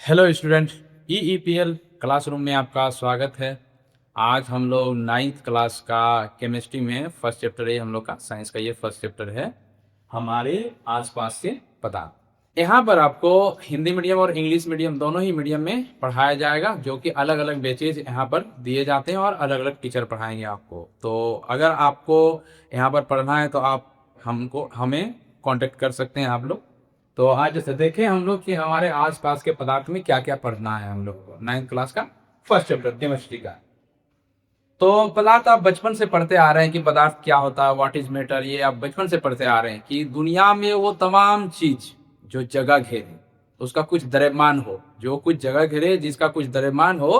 Hello student, ईईपीएल classroom में आपका स्वागत है। आज हम लोग 9th क्लास का केमिस्ट्री में फर्स्ट चैप्टर है, हम लोग का साइंस का ये फर्स्ट चैप्टर है, हमारे आसपास के पदार्थ। यहाँ पर आपको हिंदी मीडियम और इंग्लिश मीडियम दोनों ही मीडियम में पढ़ाया जाएगा, जो कि अलग अलग बैचेज यहाँ पर दिए जाते हैं और अलग अलग टीचर पढ़ाएंगे आपको। तो अगर आपको यहाँ पर पढ़ना है तो आप हमें कांटेक्ट कर सकते हैं आप लोग। तो आज जैसे देखें हम लोग कि हमारे आसपास के पदार्थ में क्या क्या पढ़ना है हम लोग को 9th क्लास का फर्स्ट चैप्टर केमिस्ट्री का। तो पदार्थ आप बचपन से पढ़ते आ रहे हैं कि पदार्थ क्या होता है, व्हाट इज मैटर, ये आप बचपन से पढ़ते आ रहे हैं कि दुनिया में वो तमाम चीज जो जगह घेरे, उसका कुछ द्रव्यमान हो, जो कुछ जगह घेरे जिसका कुछ द्रव्यमान हो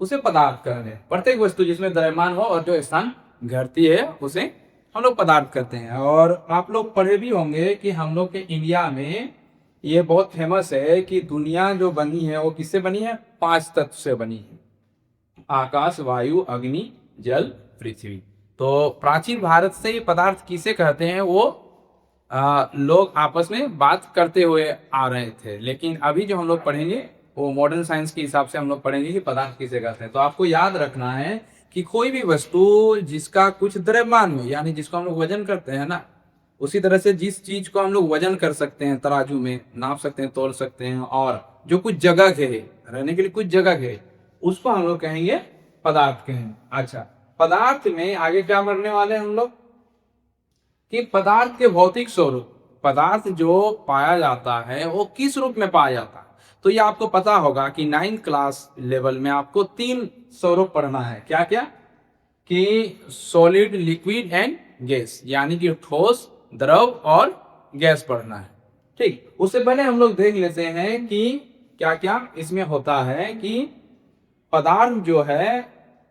उसे पदार्थ कहते हैं। प्रत्येक वस्तु जिसमें द्रव्यमान हो और जो स्थान घेरती है उसे हम लोग पदार्थ कहते हैं। और आप लोग पढ़े भी होंगे कि हम लोग के इंडिया में ये बहुत फेमस है कि दुनिया जो बनी है वो किससे बनी है? 5 तत्व से बनी है, आकाश, वायु, अग्नि, जल, पृथ्वी। तो प्राचीन भारत से ये पदार्थ किसे कहते हैं वो लोग आपस में बात करते हुए आ रहे थे, लेकिन अभी जो हम लोग पढ़ेंगे वो मॉडर्न साइंस के हिसाब से हम लोग पढ़ेंगे कि पदार्थ किसे कहते हैं। तो आपको याद रखना है कि कोई भी वस्तु जिसका कुछ द्रव्यमान हो, यानी जिसको हम लोग वजन करते हैं ना, उसी तरह से जिस चीज को हम लोग वजन कर सकते हैं, तराजू में नाप सकते हैं, तोल सकते हैं, और जो कुछ जगह घेरे, रहने के लिए कुछ जगह घेरे, उसको हम लोग कहेंगे पदार्थ कहेंगे। अच्छा, पदार्थ में आगे क्या पढ़ने वाले हैं हम लोग कि पदार्थ के भौतिक स्वरूप, पदार्थ जो पाया जाता है वो किस रूप में पाया जाता है। तो ये आपको पता होगा कि 9th क्लास लेवल में आपको 3 स्वरूप पढ़ना है। क्या क्या? कि सॉलिड, लिक्विड एंड गैस, यानी कि ठोस, द्रव और गैस पढ़ना है। ठीक, उससे पहले हम लोग देख लेते हैं कि क्या क्या इसमें होता है, कि पदार्थ जो है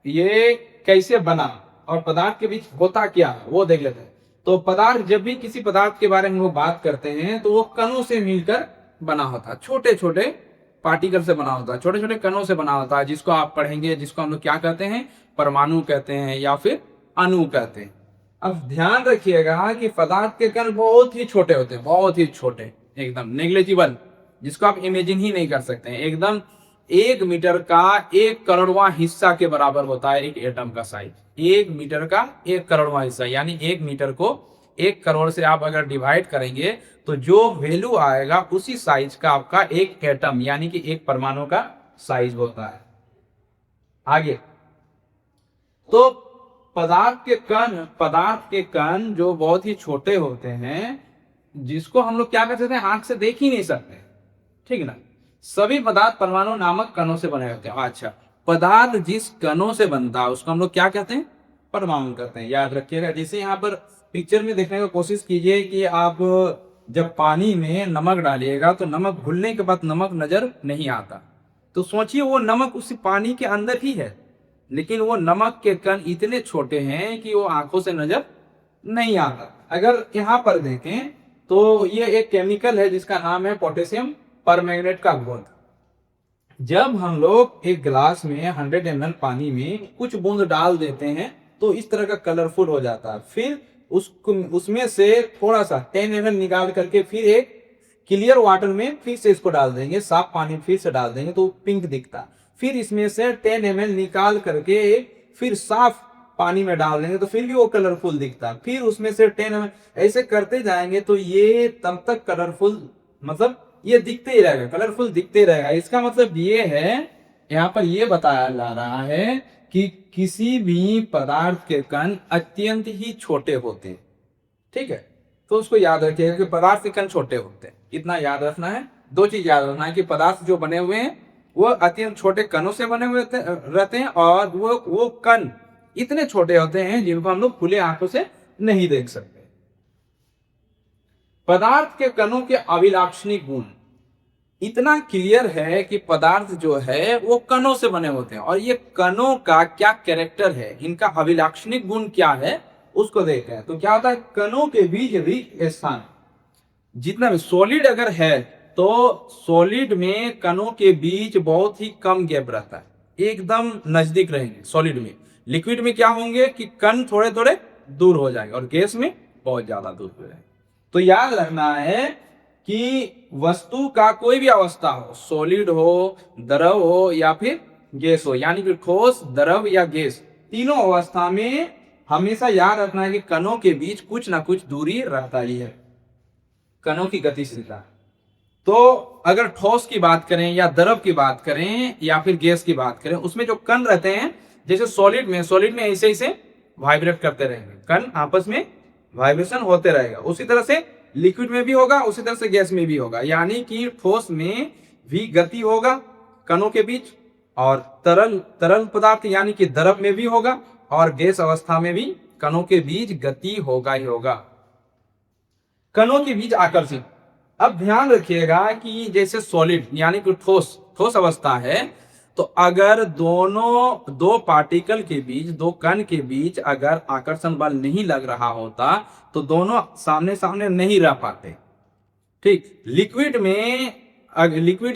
ये कैसे बना और पदार्थ के बीच होता क्या वो देख लेते हैं। तो पदार्थ, जब भी किसी पदार्थ के बारे में हम लोग बात करते हैं तो वो कणों से मिलकर बना होता है, छोटे छोटे पार्टिकल से बना होता है, छोटे छोटे कणों से बना होता है, जिसको आप पढ़ेंगे, जिसको हम लोग क्या कहते हैं? परमाणु कहते हैं या फिर अणु कहते हैं। अब ध्यान रखिएगा कि पदार्थ के कण बहुत ही छोटे होते हैं, बहुत ही छोटे, एकदम नेग्लिजिबल, जिसको आप इमेजिन ही नहीं कर सकते हैं। एकदम 1 मीटर का 1 करोड़वां हिस्सा के बराबर होता है एक एटम का साइज। 1 मीटर का 1 करोड़वां हिस्सा, यानी 1 मीटर को 1 करोड़ से आप अगर डिवाइड करेंगे तो जो वैल्यू आएगा उसी साइज का आपका एक एटम, यानी कि एक परमाणु का साइज होता है। आगे, तो पदार्थ के कण जो बहुत ही छोटे होते हैं, जिसको हम लोग क्या कर सकते हैं? आंख से देख ही नहीं सकते, ठीक ना। सभी पदार्थ परमाणु नामक कणों से बने होते हैं। अच्छा, पदार्थ जिस कणों से बनता है उसको हम लोग क्या कहते हैं? परमाणु कहते हैं। याद रखिएगा। जैसे यहाँ पर पिक्चर में देखने की कोशिश कीजिए कि आप जब पानी में नमक डालिएगा तो नमक घुलने के बाद नमक नजर नहीं आता, तो सोचिए वो नमक उस पानी के अंदर ही है, लेकिन वो नमक के कण इतने छोटे हैं कि वो आंखों से नजर नहीं आता। अगर यहाँ पर देखें तो ये एक केमिकल है जिसका नाम है पोटेशियम परमैंगनेट का घोल। जब हम लोग एक गिलास में 100 ml पानी में कुछ बूंद डाल देते हैं तो इस तरह का कलरफुल हो जाता है। फिर उसमें से थोड़ा सा 10 ml निकाल करके फिर एक क्लियर वाटर में फिर से इसको डाल देंगे, साफ पानी में फिर से डाल देंगे तो पिंक दिखता। फिर इसमें से 10 ml निकाल करके फिर साफ पानी में डाल देंगे तो फिर भी वो कलरफुल दिखता। फिर उसमें से 10 ml, ऐसे करते जाएंगे तो ये तब तक कलरफुल, मतलब ये दिखते ही रहेगा, कलरफुल दिखते ही रहेगा। इसका मतलब ये है, यहाँ पर ये बताया जा रहा है कि किसी भी पदार्थ के कण अत्यंत ही छोटे होते हैं। ठीक है, तो उसको याद रखिएगा कि पदार्थ के कण छोटे होते हैं, इतना याद रखना है। 2 चीज याद रखना है कि पदार्थ जो बने हुए हैं वो अत्यंत छोटे कणों से बने हुए रहते हैं, और वो कण इतने छोटे होते हैं जिनको हम लोग खुले आंखों से नहीं देख सकते। पदार्थ के कणों के अभिलाक्षणिक गुण इतना क्लियर है कि पदार्थ जो है वो कणों से बने होते हैं, और ये कणों का क्या कैरेक्टर है, इनका अभिलाक्षणिक गुण क्या है उसको देखते हैं। तो क्या होता है? कणों के बीच रिक्त स्थान, जितना भी सॉलिड अगर है तो सॉलिड में कणों के बीच बहुत ही कम गैप रहता है, एकदम नजदीक रहेंगे सॉलिड में। लिक्विड में क्या होंगे कि कण थोड़े थोड़े दूर हो जाएंगे, और गैस में बहुत ज्यादा दूर हो जाएंगे। तो याद रखना है कि वस्तु का कोई भी अवस्था हो, सॉलिड हो, द्रव हो या फिर गैस हो, यानी कि ठोस, द्रव या गैस, तीनों अवस्था में हमेशा याद रखना है कि कणों के बीच कुछ ना कुछ दूरी रहता ही है, कणों की गतिशीलता। तो अगर ठोस की बात करें या द्रव की बात करें या फिर गैस की बात करें, उसमें जो कण रहते हैं, जैसे सॉलिड में ऐसे ऐसे वाइब्रेट करते रहेंगे, कण आपस में वाइब्रेशन होते रहेगा। उसी तरह से लिक्विड में भी होगा, उसी तरह से गैस में भी होगा, यानी कि ठोस में भी गति होगा कणों के बीच, और तरल पदार्थ यानी कि द्रव में भी होगा, और गैस अवस्था में भी कणों के बीच गति होगा ही होगा। कणों के बीच आकर्षण, अब ध्यान रखिएगा कि जैसे सॉलिड यानी कि ठोस अवस्था है, तो अगर दो पार्टिकल के बीच, दो कण के बीच अगर आकर्षण बल नहीं लग रहा होता तो दोनों सामने सामने नहीं रह पाते। ठीक, लिक्विड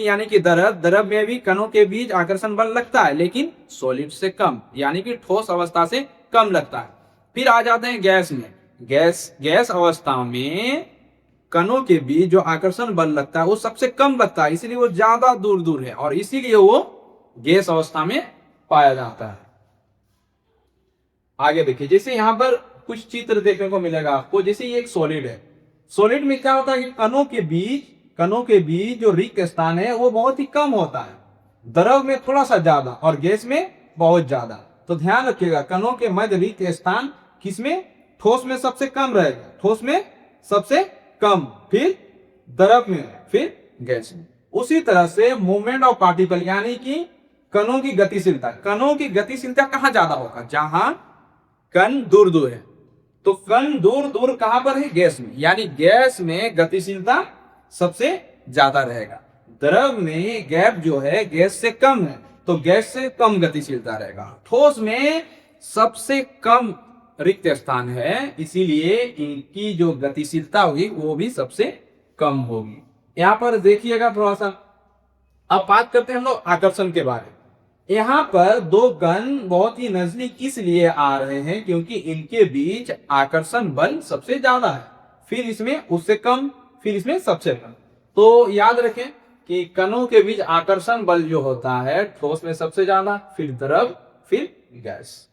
यानी कि द्रव में भी कणों के बीच आकर्षण बल लगता है, लेकिन सॉलिड से कम, यानी कि ठोस अवस्था से कम लगता है। फिर आ जाते हैं गैस में। गैस अवस्था में कणों के बीच जो आकर्षण बल लगता है वो सबसे कम लगता है, इसीलिए वो ज्यादा दूर दूर है, और इसीलिए वो गैस अवस्था में पाया जाता है। आगे देखिए, जैसे यहां पर कुछ चित्र देखने को मिलेगा आपको। जैसे ये एक सॉलिड है, सॉलिड में क्या होता है कि कणों के बीच जो रिक्त स्थान है वो बहुत ही कम होता है, द्रव में थोड़ा सा ज्यादा और गैस में बहुत ज्यादा। तो ध्यान रखिएगा, कणों के मध्य रिक्त स्थान किसमें? ठोस में सबसे कम रहेगा, ठोस में सबसे कम, फिर द्रव में, फिर गैस में। उसी तरह से मूवमेंट ऑफ पार्टिकल यानी कि कणों की गतिशीलता कहां ज्यादा होगा? जहां कण दूर दूर है। तो कण दूर दूर कहां पर है? गैस में, यानी गैस में गतिशीलता सबसे ज्यादा रहेगा। द्रव में गैप जो है गैस से कम है, तो गैस से कम गतिशीलता रहेगा। ठोस में सबसे कम रिक्त स्थान है, इसीलिए इनकी जो गतिशीलता होगी वो भी सबसे कम होगी। यहां पर देखिएगा थोड़ा सा। अब बात करते हैं हम लोग आकर्षण के बारे में। यहां पर दो कण बहुत ही नजदीक इसलिए आ रहे हैं क्योंकि इनके बीच आकर्षण बल सबसे ज्यादा है, फिर इसमें उससे कम, फिर इसमें सबसे कम। तो याद रखें कि कणों के बीच आकर्षण बल जो होता है ठोस में सबसे ज्यादा, फिर द्रव, फिर गैस।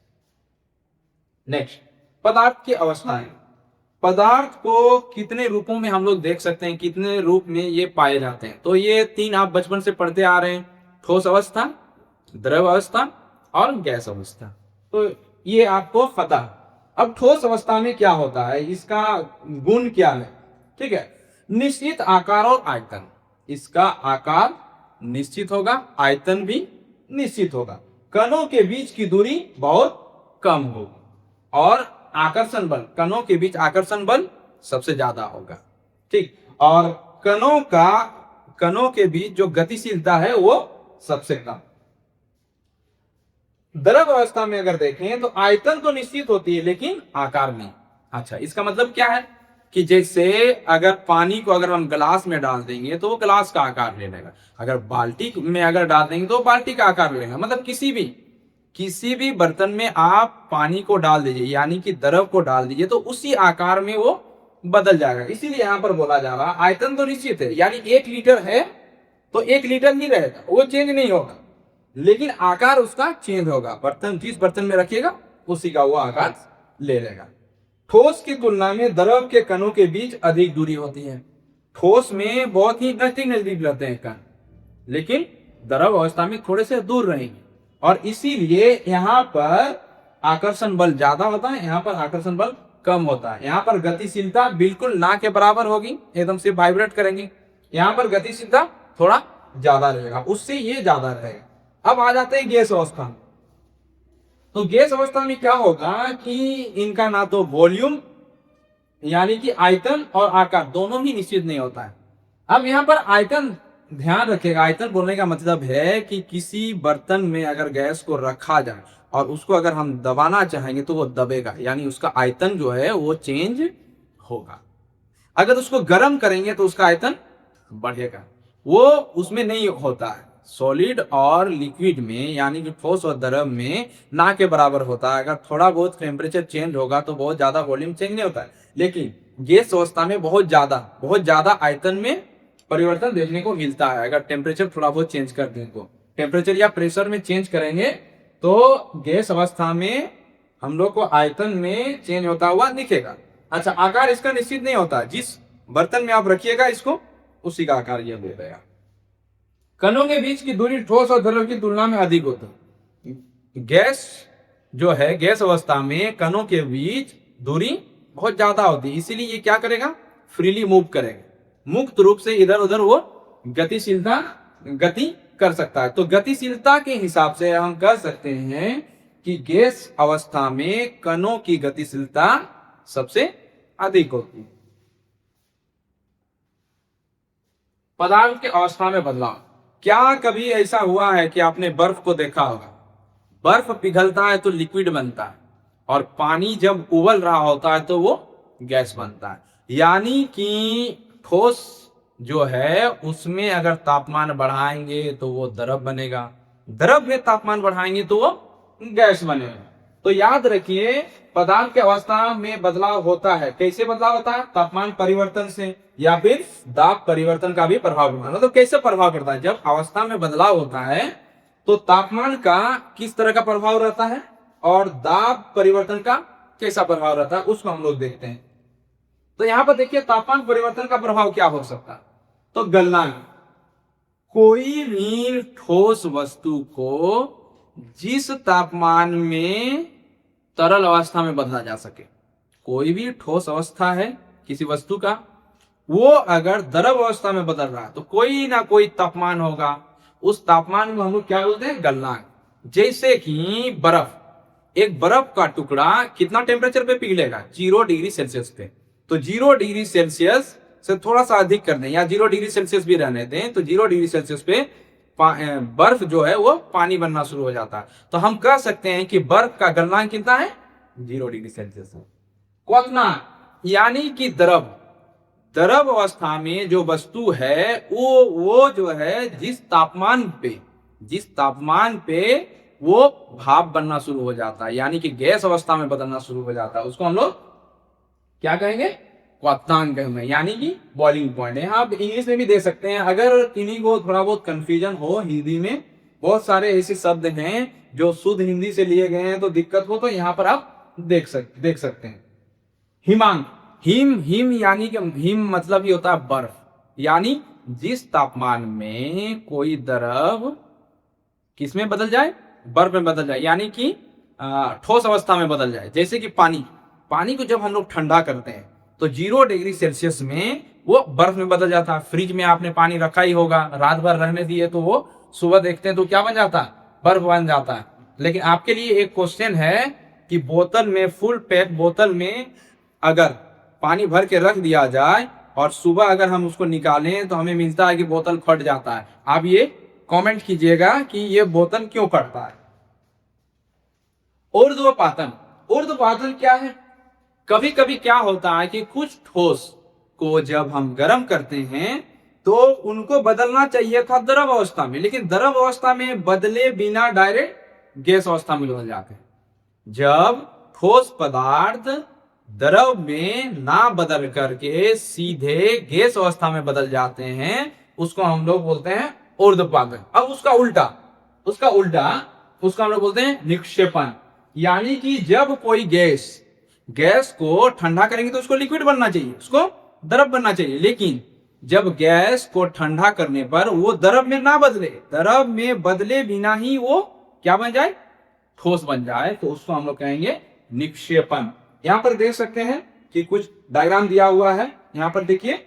नेक्स्ट, पदार्थ की अवस्थाएं। पदार्थ को कितने रूपों में हम लोग देख सकते हैं, कितने रूप में ये पाए जाते हैं? तो ये तीन आप बचपन से पढ़ते आ रहे हैं, ठोस अवस्था, द्रव अवस्था और गैस अवस्था। तो ये आपको पता है। अब ठोस अवस्था में क्या होता है, इसका गुण क्या है? ठीक है, निश्चित आकार और आयतन। इसका आकार निश्चित होगा, आयतन भी निश्चित होगा। कणों के बीच की दूरी बहुत कम होगी, और आकर्षण बल, कणों के बीच आकर्षण बल सबसे ज्यादा होगा। ठीक, और कणों के बीच जो गतिशीलता है वो सबसे कम। द्रव अवस्था में अगर देखें तो आयतन तो निश्चित होती है लेकिन आकार नहीं। अच्छा, इसका मतलब क्या है कि जैसे अगर पानी को अगर हम गिलास में डाल देंगे तो वो गिलास का आकार ले लेगा, अगर बाल्टी में अगर डाल देंगे तो बाल्टी का आकार लेगा। मतलब किसी भी बर्तन में आप पानी को डाल दीजिए, यानी कि द्रव को डाल दीजिए, तो उसी आकार में वो बदल जाएगा। इसीलिए यहां पर बोला जा रहा आयतन तो निश्चित है, यानी 1 लीटर है तो 1 लीटर ही रहेगा, वो चेंज नहीं होगा, लेकिन आकार उसका चेंज होगा। बर्तन जिस बर्तन में रखिएगा उसी का वो आकार ले लेगा। ठोस की तुलना में द्रव के कणों के बीच अधिक दूरी होती है। ठोस में बहुत ही नजदीक रहते हैं कण, लेकिन द्रव अवस्था में थोड़े से दूर रहेंगे, और इसीलिए यहाँ पर आकर्षण बल ज्यादा होता है, यहाँ पर आकर्षण बल कम होता है। यहाँ पर गतिशीलता बिल्कुल ना के बराबर होगी, एकदम से वाइब्रेट करेंगे। यहाँ पर गतिशीलता थोड़ा ज्यादा रहेगा, उससे ये ज्यादा रहेगा। अब आ जाते हैं गैस अवस्था। तो गैस अवस्था में क्या होगा कि इनका ना तो वॉल्यूम यानी कि आयतन और आकार दोनों ही निश्चित नहीं होता है। अब यहाँ पर आयतन, ध्यान रखिएगा, आयतन बोलने का मतलब है कि किसी बर्तन में अगर गैस को रखा जाए और उसको अगर हम दबाना चाहेंगे तो वो दबेगा, यानी उसका आयतन जो है वो चेंज होगा। अगर उसको गर्म करेंगे तो उसका आयतन बढ़ेगा, वो उसमें नहीं होता है। सॉलिड और लिक्विड में यानी कि ठोस और द्रव में ना के बराबर होता है। अगर थोड़ा बहुत टेम्परेचर चेंज होगा तो बहुत ज्यादा वॉल्यूम चेंज नहीं होता है, लेकिन गैस अवस्था में बहुत ज्यादा आयतन में परिवर्तन देखने को मिलता है अगर टेम्परेचर थोड़ा बहुत चेंज कर दें तो। टेम्परेचर या प्रेशर में चेंज करेंगे तो गैस अवस्था में हम लोग को आयतन में चेंज होता हुआ दिखेगा। अच्छा, आकार इसका निश्चित नहीं होता, जिस बर्तन में आप रखिएगा इसको उसी का आकार यह दे देगा। कणों के बीच की दूरी ठोस और द्रव की तुलना में अधिक होता है। गैस जो है, गैस अवस्था में कणों के बीच दूरी बहुत ज्यादा होती है, इसीलिए ये क्या करेगा, फ्रीली मूव करेगा, मुक्त रूप से इधर उधर वो गति कर सकता है। तो गतिशीलता के हिसाब से हम कह सकते हैं कि गैस अवस्था में कणों की गतिशीलता सबसे अधिक होती है। पदार्थ के अवस्था में बदलाव। क्या कभी ऐसा हुआ है कि आपने बर्फ को देखा होगा? बर्फ पिघलता है तो लिक्विड बनता है, और पानी जब उबल रहा होता है तो वो गैस बनता है। यानी कि ठोस जो है उसमें अगर तापमान बढ़ाएंगे तो वो द्रव बनेगा, द्रव में तापमान बढ़ाएंगे तो वो गैस बनेगा। तो याद रखिए, पदार्थ के अवस्था में बदलाव होता है। कैसे बदलाव होता है? तापमान परिवर्तन से, या फिर दाब परिवर्तन का भी प्रभाव पड़ता है। मतलब कैसे प्रभाव करता है? जब अवस्था में बदलाव होता है तो तापमान का किस तरह का प्रभाव रहता है और दाब परिवर्तन का कैसा प्रभाव रहता है, उसको हम लोग देखते हैं। तो यहां पर देखिए, तापमान परिवर्तन का प्रभाव क्या हो सकता है? तो गलनांक। कोई भी ठोस वस्तु को जिस तापमान में तरल अवस्था में बदला जा सके, कोई भी ठोस अवस्था है किसी वस्तु का, वो अगर द्रव अवस्था में बदल रहा है तो कोई ना कोई तापमान होगा, उस तापमान को हम लोग क्या बोलते हैं? गलनांक। जैसे कि बर्फ, एक बर्फ का टुकड़ा कितना टेम्परेचर पे पिघलेगा? 0 डिग्री सेल्सियस पे। तो 0 डिग्री सेल्सियस से थोड़ा सा अधिक कर दें, या 0 डिग्री सेल्सियस भी रहने दें, तो 0 डिग्री सेल्सियस पे बर्फ जो है वो पानी बनना शुरू हो जाता है। तो हम कह सकते हैं कि बर्फ का गलनांक कितना है? 0 डिग्री सेल्सियस है। क्वथनांक यानी कि द्रव, द्रव अवस्था में जो वस्तु है वो जो है जिस तापमान पे वो भाप बनना शुरू हो जाता है, यानी कि गैस अवस्था में बदलना शुरू हो जाता है, उसको हम लोग क्या कहेंगे? क्वथनांक कहेंगे, यानी कि बॉइलिंग पॉइंट है। आप इंग्लिश में भी दे सकते हैं, अगर किन्हीं को थोड़ा बहुत कंफ्यूजन हो। हिंदी में बहुत सारे ऐसे शब्द हैं जो शुद्ध हिंदी से लिए गए हैं, तो दिक्कत हो तो यहाँ पर आप देख सकते हैं। हिमांक, हिम यानी कि हिम मतलब ही होता है बर्फ, यानी जिस तापमान में कोई द्रव किस में बदल जाए? बर्फ में बदल जाए, यानी कि ठोस अवस्था में बदल जाए। जैसे कि पानी को जब हम लोग ठंडा करते हैं तो 0 डिग्री सेल्सियस में वो बर्फ में बदल जाता है। फ्रिज में आपने पानी रखा ही होगा, रात भर रहने दिए तो वो सुबह देखते हैं तो क्या बन जाता है? बर्फ बन जाता है। लेकिन आपके लिए एक क्वेश्चन है कि बोतल में, फुल पैक बोतल में अगर पानी भर के रख दिया जाए और सुबह अगर हम उसको निकालें तो हमें मिलता है कि बोतल फट जाता है। आप ये कमेंट कीजिएगा कि ये बोतल क्यों फटता है। ऊर्ध्वपातन क्या है? कभी कभी क्या होता है कि कुछ ठोस को जब हम गर्म करते हैं तो उनको बदलना चाहिए था द्रव अवस्था में, लेकिन द्रव अवस्था में बदले बिना डायरेक्ट गैस अवस्था में बदल जाते हैं। जब ठोस पदार्थ द्रव में ना बदल करके सीधे गैस अवस्था में बदल जाते हैं, उसको हम लोग बोलते हैं ऊर्ध्वपातन। अब उसका उल्टा उसका हम लोग बोलते हैं निक्षेपण। यानी कि जब कोई गैस को ठंडा करेंगे तो उसको लिक्विड बनना चाहिए, उसको द्रव बनना चाहिए, लेकिन जब गैस को ठंडा करने पर वो द्रव में ना बदले, द्रव में बदले बिना ही वो क्या बन जाए? ठोस बन जाए, तो उसको हम लोग कहेंगे निक्षेपण। यहां पर देख सकते हैं कि कुछ डायग्राम दिया हुआ है। यहां पर देखिए,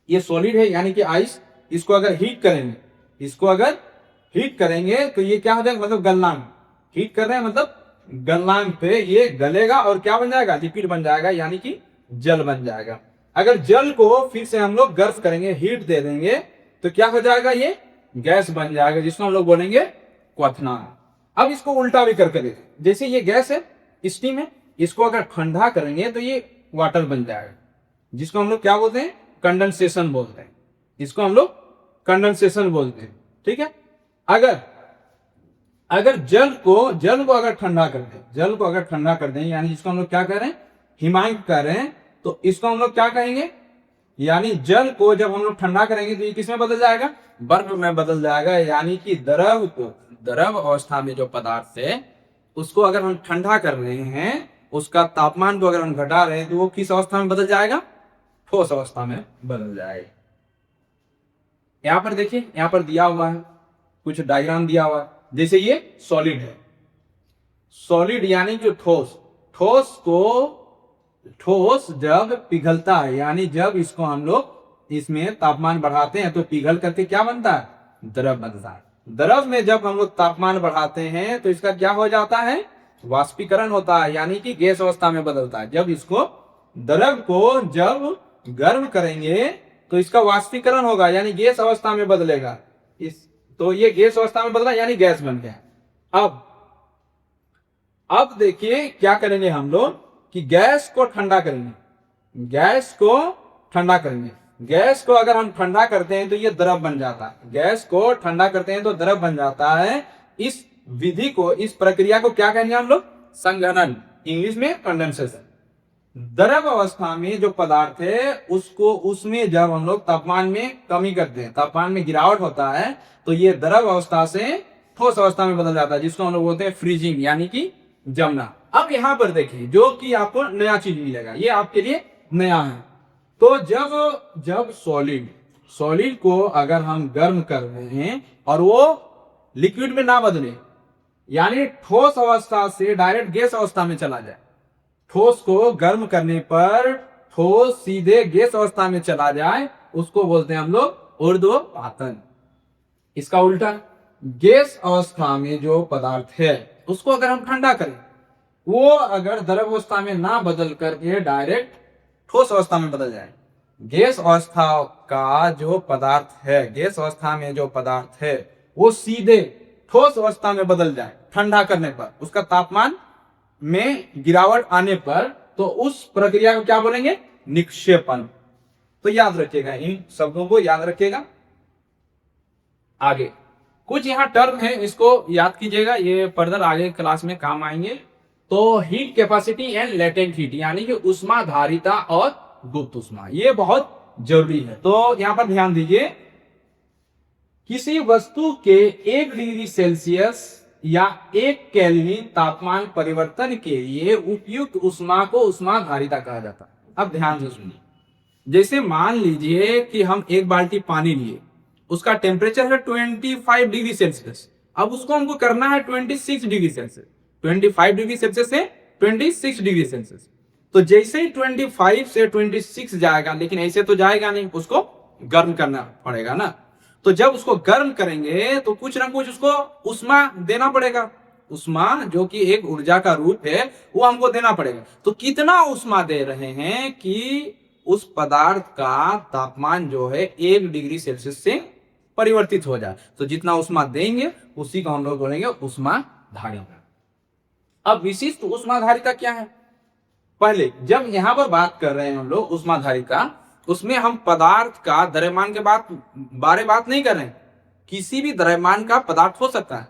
ये सॉलिड है यानी कि आइस। इसको अगर हीट करेंगे तो ये क्या हो जाएगा? मतलब गलनांक। हीट कर रहे हैं मतलब गलनांक पे ये गलेगा और क्या बन जाएगा? लिक्विड बन जाएगा, यानी कि जल बन जाएगा। अगर जल को फिर से हम लोग गर्म करेंगे, हीट दे देंगे, तो क्या हो जाएगा? ये गैस बन जाएगा, जिसको हम लोग बोलेंगे क्वथनांक। अब इसको उल्टा भी करके देखें। जैसे ये गैस है, स्टीम है, इसको अगर ठंडा करेंगे तो ये वाटर बन जाएगा, जिसको हम लोग क्या बोलते हैं? कंडेंसेशन बोलते हैं। इसको हम लोग कंडेंसेशन बोलते हैं। ठीक है। अगर जल को अगर ठंडा कर दें, यानी जिसको हम लोग क्या कह रहे हैं? हिमांक कह रहे हैं, तो इसको हम लोग क्या कहेंगे? यानी जल को जब हम लोग ठंडा करेंगे तो ये किसमें बदल जाएगा, बर्फ में बदल जाएगा। यानी कि द्रव को, द्रव अवस्था में जो पदार्थ है उसको अगर हम ठंडा कर रहे हैं, उसका तापमान को अगर हम घटा रहे हैं तो वो किस अवस्था में बदल जाएगा, ठोस अवस्था में बदल जाएगा। यहां पर देखिए, यहां पर दिया हुआ है कुछ डायग्राम दिया हुआ है। जैसे ये सॉलिड है, सॉलिड यानी जो ठोस, ठोस को, ठोस जब पिघलता है यानी जब इसको हम लोग इसमें तापमान बढ़ाते हैं तो पिघल करके क्या बनता है, द्रव बनता है। द्रव में जब हम लोग तापमान बढ़ाते हैं तो इसका क्या हो जाता है, वाष्पीकरण होता है, यानी कि गैस अवस्था में बदलता है। जब इसको, द्रव को जब गर्म करेंगे तो इसका वाष्पीकरण होगा यानी गैस अवस्था में बदलेगा। इस, तो ये गैस अवस्था में बदला यानी गैस बन गया। अब देखिए क्या करेंगे हम लोग कि गैस को ठंडा करेंगे, गैस को ठंडा करेंगे। गैस को अगर हम ठंडा करते हैं तो ये द्रव बन जाता है, गैस को ठंडा करते हैं तो द्रव बन जाता है। इस विधि को, इस प्रक्रिया को क्या कहेंगे हम लोग, संघनन, इंग्लिश में कंडेंसेशन। द्रव अवस्था में जो पदार्थ है उसको, उसमें जब हम लोग तापमान में कमी करते हैं, तापमान में गिरावट होता है तो ये द्रव अवस्था से ठोस अवस्था में बदल जाता है, जिसको हम लोग बोलते हैं फ्रीजिंग यानी कि जमना। अब यहां पर देखिए जो कि आपको नया चीज मिलेगा, ये आपके लिए नया है। तो जब सॉलिड को अगर हम गर्म कर रहे हैं और वो लिक्विड में ना बदले, यानी ठोस अवस्था से डायरेक्ट गैस अवस्था में चला जाए, ठोस को गर्म करने पर ठोस सीधे गैस अवस्था में चला जाए, उसको बोलते हैं हम लोग ऊर्ध्वपातन। इसका उल्टा, गैस अवस्था में जो पदार्थ है उसको अगर हम ठंडा करें, वो अगर द्रव अवस्था में ना बदल करके डायरेक्ट ठोस अवस्था में बदल जाए, गैस अवस्था का जो पदार्थ है, गैस अवस्था में जो पदार्थ है वो सीधे ठोस अवस्था में बदल जाए ठंडा करने पर, उसका तापमान में गिरावट आने पर, तो उस प्रक्रिया को क्या बोलेंगे, निक्षेपण। तो याद रखिएगा, इन शब्दों को याद रखिएगा। आगे कुछ यहाँ टर्म है, इसको याद कीजिएगा, ये फर्दर आगे क्लास में काम आएंगे। तो heat capacity and latent heat, यानी कि उष्माधारिता और गुप्त उष्मा, ये बहुत जरूरी है। तो यहां पर ध्यान दीजिए, किसी वस्तु के 1 डिग्री सेल्सियस या 1 केल्विन तापमान परिवर्तन के लिए उपयुक्त उष्मा को उष्माधारिता कहा जाता है। अब ध्यान से सुनिए, जैसे मान लीजिए कि हम 1 बाल्टी पानी लिए, उसका टेम्परेचर है 25 डिग्री सेल्सियस, अब उसको हमको करना है 26 डिग्री सेल्सियस, 25 डिग्री सेल्सियस से 26 डिग्री सेल्सियस। तो जैसे ही 25 से 26 जाएगा, लेकिन ऐसे तो जाएगा नहीं, उसको गर्म करना पड़ेगा ना। तो जब उसको गर्म करेंगे तो कुछ ना कुछ उसको उष्मा देना पड़ेगा, उष्मा जो कि एक ऊर्जा का रूप है, वो हमको देना पड़ेगा। तो कितना उष्मा दे रहे हैं कि उस पदार्थ का तापमान जो है 1 डिग्री सेल्सियस से परिवर्तित हो जाए। तो जितना उष्मा देंगे उसी को हम लोग बोलेंगे उष्माधारिता। अब विशिष्ट उष्माधारिता क्या है, पहले जब यहां पर बात कर रहे हैं हम लोग उष्माधारिता, उसमें हम पदार्थ का द्रव्यमान के बारे बात नहीं कर रहे हैं, किसी भी द्रव्यमान का पदार्थ हो सकता है,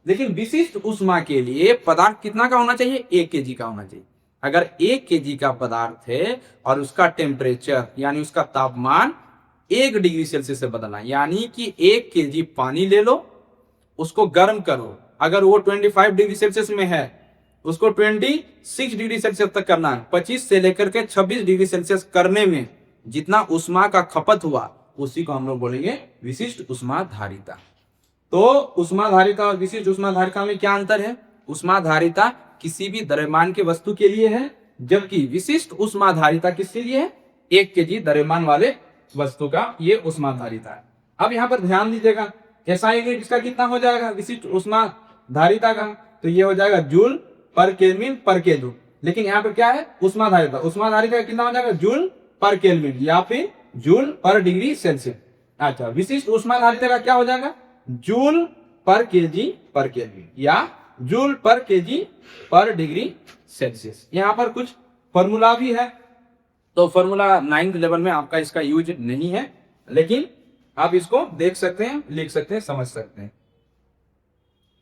लेकिन विशिष्ट उष्मा के लिए पदार्थ कितना का होना चाहिए, 1 केजी का होना चाहिए। अगर 1 केजी का पदार्थ है और उसका टेम्परेचर यानी उसका तापमान 1 डिग्री सेल्सियस से बदलना, यानी कि 1 केजी पानी ले लो, उसको गर्म करो, अगर वो 25 डिग्री सेल्सियस में है उसको 26 डिग्री सेल्सियस तक करना है। 25 से लेकर के 26 डिग्री सेल्सियस करने में जितना उष्मा का खपत हुआ उसी को हम लोग बोलेंगे विशिष्ट उष्माधारिता। तो उष्माधारिता और विशिष्ट उष्माधारिता में क्या अंतर है, उष्माधारिता किसी भी द्रव्यमान के वस्तु के लिए है, जबकि विशिष्ट उष्माधारिता किसके लिए है, 1 केजी द्रव्यमान वाले वस्तु का ये उष्माधारिता है। अब यहाँ पर ध्यान दीजिएगा, SI यूनिट इसका कितना हो जाएगा विशिष्ट उष्माधारिता का, तो ये हो जाएगा जूल पर केल्विन पर केजू। लेकिन यहाँ पर क्या है, उष्माधारिता, उष्माधारिता कितना हो जाएगा, जूल पर केल्विन या फिर जूल पर डिग्री सेल्सियस। अच्छा, विशिष्ट उष्माधारिता का क्या हो जाएगा, जूल पर केजी पर केल्विन या जूल पर केजी पर डिग्री सेल्सियस। यहाँ पर कुछ फॉर्मूला भी है, तो फॉर्मूला 9th लेवल में आपका इसका यूज नहीं है, लेकिन आप इसको देख सकते हैं, लिख सकते हैं, समझ सकते हैं।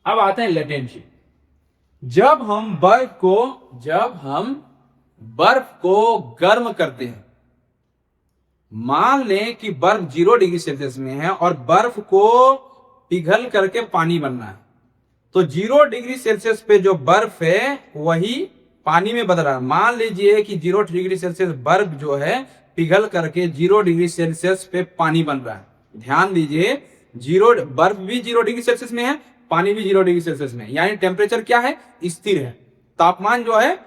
अब आते हैं लेटेंट हीट। जब हम बर्फ को गर्म करते हैं, मान लें कि बर्फ 0 डिग्री सेल्सियस में है और बर्फ को पिघल करके पानी बनना है, तो 0 डिग्री सेल्सियस पे जो बर्फ है वही पानी में बदल रहा है। मान लीजिए कि 0 डिग्री सेल्सियस बर्फ जो है पिघल करके 0 डिग्री सेल्सियस पे पानी बन रहा है। ध्यान दीजिए, बर्फ भी 0 डिग्री सेल्सियस में है, पानी भी 0 डिग्री सेल्सियस में है, यानी टेम्परेचर क्या है, स्थिर है। तापमान जो है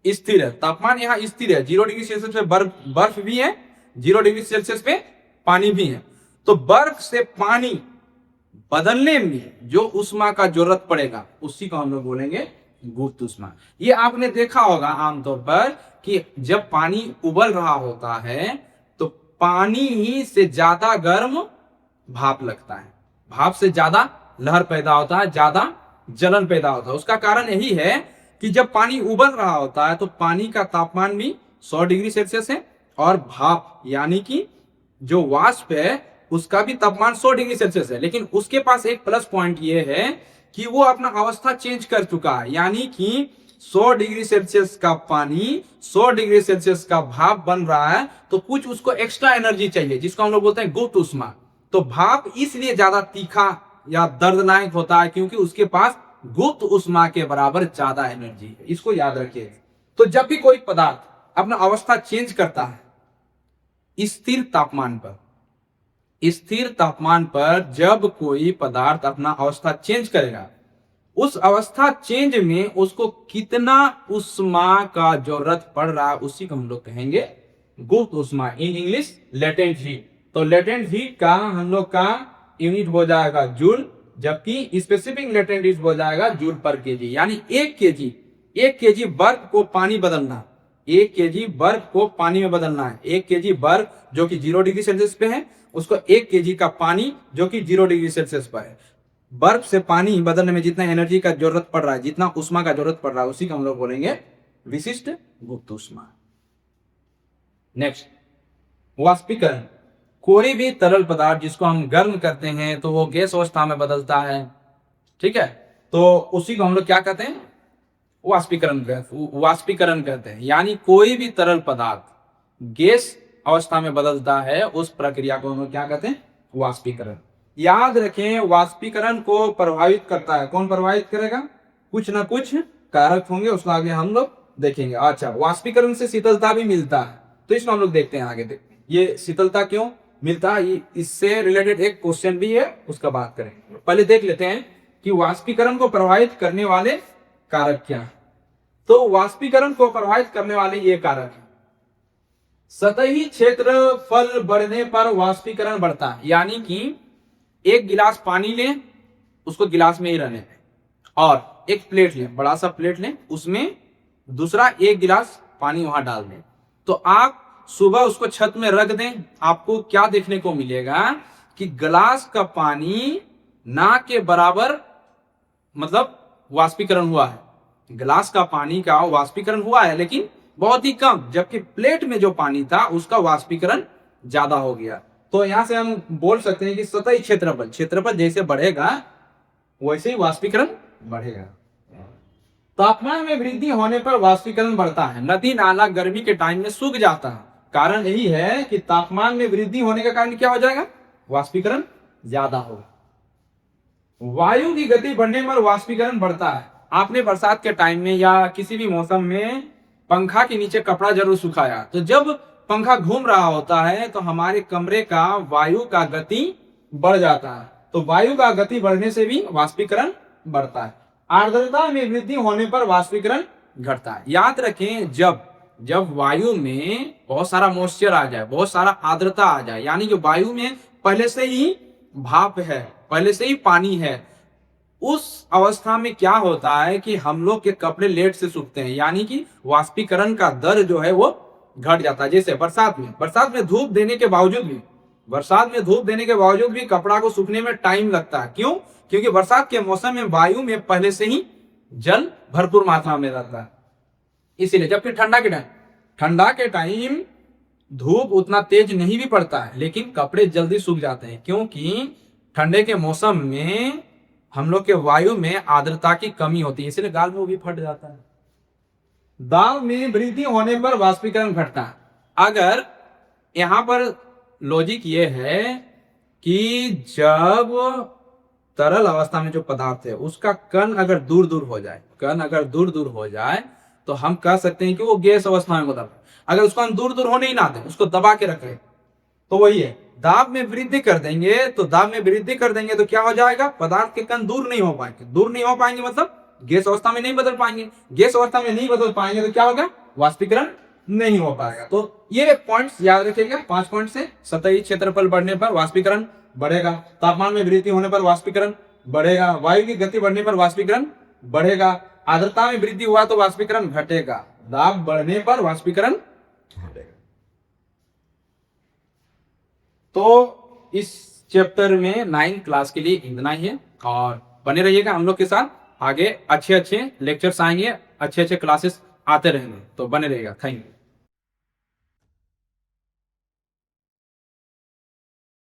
स्थिर है, तापमान यहाँ स्थिर है। 0 डिग्री सेल्सियस पे बर्फ भी है, 0 डिग्री सेल्सियस पे पानी भी है। तो बर्फ से पानी बदलने में जो उष्मा का जरूरत पड़ेगा उसी को हम लोग बोलेंगे गुप्त उष्मा। ये आपने देखा होगा आमतौर पर कि जब पानी उबल रहा होता है तो पानी ही से ज्यादा गर्म भाप लगता है, भाप से ज्यादा लहर पैदा होता है, ज्यादा जलन पैदा होता है। उसका कारण यही है कि जब पानी उबल रहा होता है तो पानी का तापमान भी 100 डिग्री सेल्सियस है और भाप यानी कि जो वाष्प है उसका भी तापमान 100 डिग्री सेल्सियस है। लेकिन उसके पास एक प्लस पॉइंट ये है कि वो अपना अवस्था चेंज कर चुका है, यानी कि 100 डिग्री सेल्सियस का पानी 100 डिग्री सेल्सियस का भाप बन रहा है, तो कुछ उसको एक्स्ट्रा एनर्जी चाहिए जिसको हम लोग बोलते हैं गुप्त उष्मा। तो भाप इसलिए ज्यादा तीखा या दर्दनाक होता है क्योंकि उसके पास गुप्त उष्मा के बराबर ज्यादा एनर्जी है। इसको याद रखिए। तो जब भी कोई पदार्थ अपना अवस्था चेंज करता है स्थिर तापमान पर, स्थिर तापमान पर जब कोई पदार्थ अपना अवस्था चेंज करेगा, उस अवस्था चेंज में उसको कितना उष्मा का जरूरत पड़ रहा है उसी को हम लोग कहेंगे गुप्त उष्मा, इन इंग्लिश लेटेंट हीट। तो लेटेंट हीट का हम लोग का यूनिट हो जाएगा जूल, जबकि स्पेसिफिक लेटेंट हीट हो जाएगा जूल पर केजी। यानी 1 केजी बर्फ को पानी बदलना, 1 केजी बर्फ को पानी में बदलना है। 1 केजी बर्फ जो कि 0 डिग्री सेल्सियस पे है उसको 1 केजी का पानी जो कि 0 डिग्री सेल्सियस पर है। बर्फ से पानी बदलने में जितना एनर्जी का जरूरत पड़ रहा है, जितना उष्मा का जरूरत पड़ रहा है उसी को हम लोग बोलेंगे विशिष्ट गुप्त उष्मा। नेक्स्ट, वाष्पीकरण। कोई भी तरल पदार्थ जिसको हम गर्म करते हैं तो वो गैस अवस्था में बदलता है, ठीक है, तो उसी को हम लोग क्या कहते हैं, वाष्पीकरण कहते हैं। यानी कोई भी तरल पदार्थ गैस अवस्था में बदलता है उस प्रक्रिया को हम लोग क्या कहते हैं, वाष्पीकरण। याद रखें, वाष्पीकरण को प्रभावित करता है, कौन प्रभावित करेगा, कुछ ना कुछ कारक होंगे, उसको आगे हम लोग देखेंगे। अच्छा, वाष्पीकरण से शीतलता भी मिलता है, तो इसको हम लोग देखते हैं आगे। ये शीतलता क्यों मिलता है, इससे रिलेटेड एक क्वेश्चन भी है, उसका बात करेंगे। पहले देख लेते हैं कि वाष्पीकरण को प्रभावित करने वाले कारक क्या है। तो वाष्पीकरण को प्रभावित करने वाले ये कारक है। सतही क्षेत्रफल बढ़ने पर वाष्पीकरण बढ़ता है, यानी कि एक गिलास पानी लें, उसको गिलास में ही रहने दें, और एक प्लेट लें, बड़ा सा प्लेट लें, उसमें दूसरा 1 गिलास पानी वहां डाल दें। तो आप सुबह उसको छत में रख दें, आपको क्या देखने को मिलेगा कि गिलास का पानी ना के बराबर मतलब वाष्पीकरण हुआ है। गिलास का पानी का वाष्पीकरण हुआ है लेकिन बहुत ही कम, जबकि प्लेट में जो पानी था उसका वाष्पीकरण ज्यादा हो गया। तो यहां से हम बोल सकते हैं कि सतही क्षेत्रफल जैसे बढ़ेगा वैसे ही वाष्पीकरण बढ़ेगा। तापमान में वृद्धि होने पर वाष्पीकरण बढ़ता है। नदी नाला गर्मी के टाइम में सूख जाता है, कारण यही है कि तापमान में वृद्धि होने का कारण क्या हो जाएगा, वाष्पीकरण ज्यादा होगा। वायु की गति बढ़ने पर वाष्पीकरण बढ़ता है। आपने बरसात के टाइम में या किसी भी मौसम में पंखा के नीचे कपड़ा जरूर सुखाया, तो जब पंखा घूम रहा होता है तो हमारे कमरे का वायु का गति बढ़ जाता है। तो वायु का गति बढ़ने से भी वाष्पीकरण बढ़ता है। आर्द्रता में वृद्धि होने पर वाष्पीकरण घटता है। याद रखें, जब वायु में बहुत सारा मॉइस्चर आ जाए, बहुत सारा आर्द्रता आ जाए, यानी कि वायु में पहले से ही भाप है, पहले से ही पानी है, उस अवस्था में क्या होता है कि हम लोग के कपड़े लेट से सूखते हैं, यानी कि वाष्पीकरण का दर जो है वो घट जाता है। जैसे बरसात में धूप देने के बावजूद भी कपड़ा को सूखने में टाइम लगता है। क्यों? क्योंकि बरसात के मौसम में वायु में पहले से ही जल भरपूर मात्रा में रहता है, इसीलिए। जबकि ठंडा के टाइम धूप उतना तेज नहीं भी पड़ता है लेकिन कपड़े जल्दी सूख जाते हैं, क्योंकि ठंडे के मौसम में हम लोग के वायु में आर्द्रता की कमी होती है, इसलिए गाल में वो भी फट जाता है। दाब में वृद्धि होने पर वाष्पीकरण घटता है। अगर यहाँ पर लॉजिक ये है कि जब तरल अवस्था में जो पदार्थ है उसका कण अगर दूर दूर हो जाए तो हम कह सकते हैं कि वो गैस अवस्था में बदल रहा है। अगर उसको हम दूर दूर होने ही ना दें, उसको दबा के रखें, तो वही है, दाब में वृद्धि कर देंगे तो क्या हो जाएगा, पदार्थ के कण दूर नहीं हो पाएंगे मतलब गैस अवस्था में नहीं बदल पाएंगे तो क्या होगा, वाष्पीकरण नहीं हो पाएगा। तो ये पॉइंट्स याद रखिएगा, 5 पॉइंट से सतही क्षेत्रफल बढ़ने पर वाष्पीकरण बढ़ेगा, तापमान में वृद्धि होने पर वाष्पीकरण बढ़ेगा, वायु की गति बढ़ने पर वाष्पीकरण बढ़ेगा, आर्द्रता में वृद्धि हुआ तो वाष्पीकरण घटेगा, दाब बढ़ने पर वाष्पीकरण घटेगा। तो इस चैप्टर में 9th क्लास के लिए इतना ही है, और बने रहिएगा हम लोग के साथ, आगे अच्छे लेक्चर्स आएंगे, अच्छे क्लासेस आते रहेंगे, तो बने रहिएगा। Thank you.